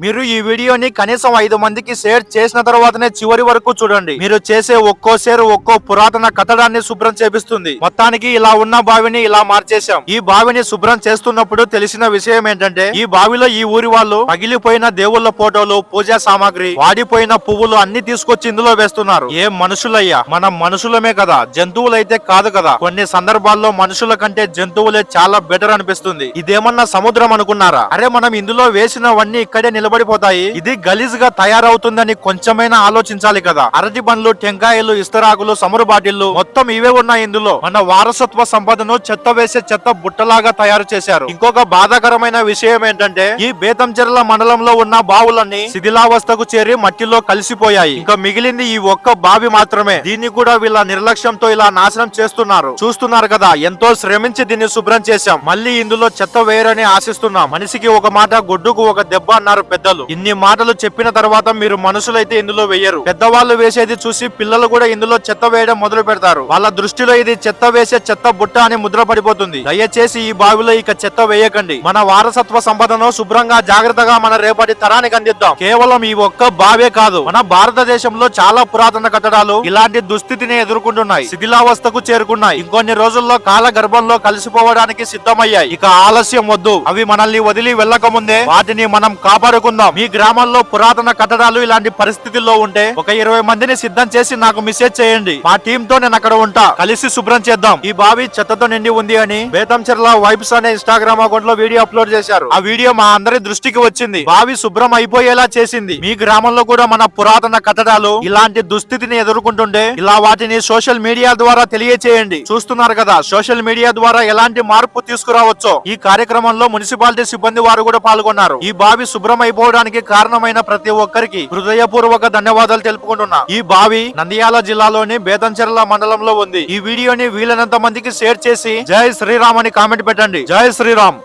మీరు ఈ వీడియోని కనీసం 5 మందికి షేర్ చేసిన తర్వాతనే చివరి వరకు చూడండి. మీరు చేసే ఒక్కో షేర్ ఒక్కో పురాతన కట్టడాన్ని శుభ్రం చేపిస్తుంది. మొత్తానికి ఇలా ఉన్న బావిని ఇలా మార్చేశాం. ఈ బావిని శుభ్రం చేస్తున్నప్పుడు తెలిసిన విషయం ఏంటంటే, ఈ బావిలో ఈ ఊరి వాళ్ళు పగిలిపోయిన దేవుళ్ళ ఫోటోలు, పూజా సామాగ్రి, వాడిపోయిన పువ్వులు అన్ని తీసుకొచ్చి ఇందులో వేస్తున్నారు. ఏ మనుషులయ్యా, మనం మనుషులమే కదా, జంతువులైతే కాదు కదా. కొన్ని సందర్భాల్లో మనుషుల కంటే జంతువులే చాలా బెటర్ అనిపిస్తుంది. ఇదేమన్నా సముద్రం అనుకున్నారా? అరే మనం ఇందులో వేసినవన్నీ ఇక్కడే నిలబడిపోతాయి. ఇది గలీజ్ గా తయారవుతుందని కొంచెమైనా ఆలోచించాలి కదా. అరటి బండ్లు, టెంకాయలు, ఇస్తరాకులు, సమరు బాటిళ్లు మొత్తం ఇవే ఉన్నాయి ఇందులో. మన వారసత్వ సంపదను చెత్త వేసే చెత్త బుట్టలాగా తయారు చేశారు. ఇంకొక బాధాకరమైన విషయం ఏంటంటే, ఈ బేతంచెర్ల మండలంలో ఉన్న బావులన్నీ శిథిలావస్థకు చేరి మట్టిలో కలిసిపోయాయి. ఇంకా మిగిలింది ఈ ఒక్క బావి మాత్రమే. దీన్ని కూడా వీళ్ళ నిర్లక్ష్యంతో ఇలా నాశనం చేస్తున్నారు. చూస్తున్నారు కదా, ఎంతో శ్రమించి దీన్ని శుభ్రం చేశాం. మళ్ళీ ఇందులో చెత్త వేయరని ఆశిస్తున్నాం. మనిషికి ఒక మాట, గొడ్డుకు ఒక దెబ్బ అన్నారు పెద్దలు. ఇన్ని మాటలు చెప్పిన తర్వాత మీరు మనుషులైతే ఇందులో వేయరు. పెద్దవాళ్ళు వేసేది చూసి పిల్లలు కూడా ఇందులో చెత్త వేయడం మొదలు పెడతారు. వాళ్ళ దృష్టిలో ఇది చెత్త వేసే చెత్త బుట్ట అని ముద్ర పడిపోతుంది. దయచేసి ఈ బావిలో ఇక చెత్త వేయకండి. మన వారసత్వ సంపదను శుభ్రంగా జాగ్రత్తగా మన రేపటి తరానికి అందిద్దాం. కేవలం ఈ ఒక్క బావే కాదు, మన భారతదేశంలో చాలా పురాతన కట్టడాలు ఇలాంటి దుస్థితిని ఎదుర్కొంటున్నాయి. శిథిలావస్థకు చేరుకున్నాయి. ఇంకొన్ని రోజుల్లో కాల గర్భంలో కలిసిపోవడానికి సిద్ధమయ్యాయి. ఇక ఆలస్యం వద్దు. అవి మనల్ని వదిలి వెళ్ళక ముందే వాటిని మనం కాపాడుకుందాం. మీ గ్రామంలో పురాతన కట్టడాలు ఇలాంటి పరిస్థితుల్లో ఉంటే ఒక 20 మందిని సిద్ధం చేసి నాకు మెసేజ్ చేయండి. మా టీమ్ తో నేను అక్కడ ఉంటా. కలిసి శుభ్రం చేద్దాం. ఈ బావి చెత్తతో నిండి ఉంది అని బేతంచెర్ల వైబ్స్ అనే ఇన్స్టాగ్రామ్ అకౌంట్ లో వీడియో అప్లోడ్ చేశారు. ఆ వీడియో మా అందరి దృష్టికి వచ్చింది. బావి శుభ్రం అయిపోయేలా చేసింది. మీ గ్రామంలో కూడా మన పురాతన కట్టడాలు ఇలాంటి దుస్థితిని ఎదుర్కొంటుంటే ఇలా వాటిని సోషల్ మీడియా ద్వారా తెలియచేయండి. చూస్తున్నారు కదా, సోషల్ మీడియా ద్వారా ఎలాంటి మార్పు తీసుకురావచ్చో. ఈ కార్యక్రమంలో మున్సిపాలిటీ సిబ్బంది వారు కూడా పాల్గొన్నారు. ఈ బావి శుభ్రం అయిపోవడానికి కారణమైన ప్రతి ఒక్కరికి హృదయపూర్వక ధన్యవాదాలు తెలుపుకుంటున్నా. ఈ బావి నంద్యాల జిల్లాలోని బేతంచెర్ల మండలంలో ఉంది. ఈ వీడియోని వీలైనంత మందికి షేర్ చేసి జై శ్రీరామ్ అని కామెంట్ పెట్టండి. జై శ్రీరామ్.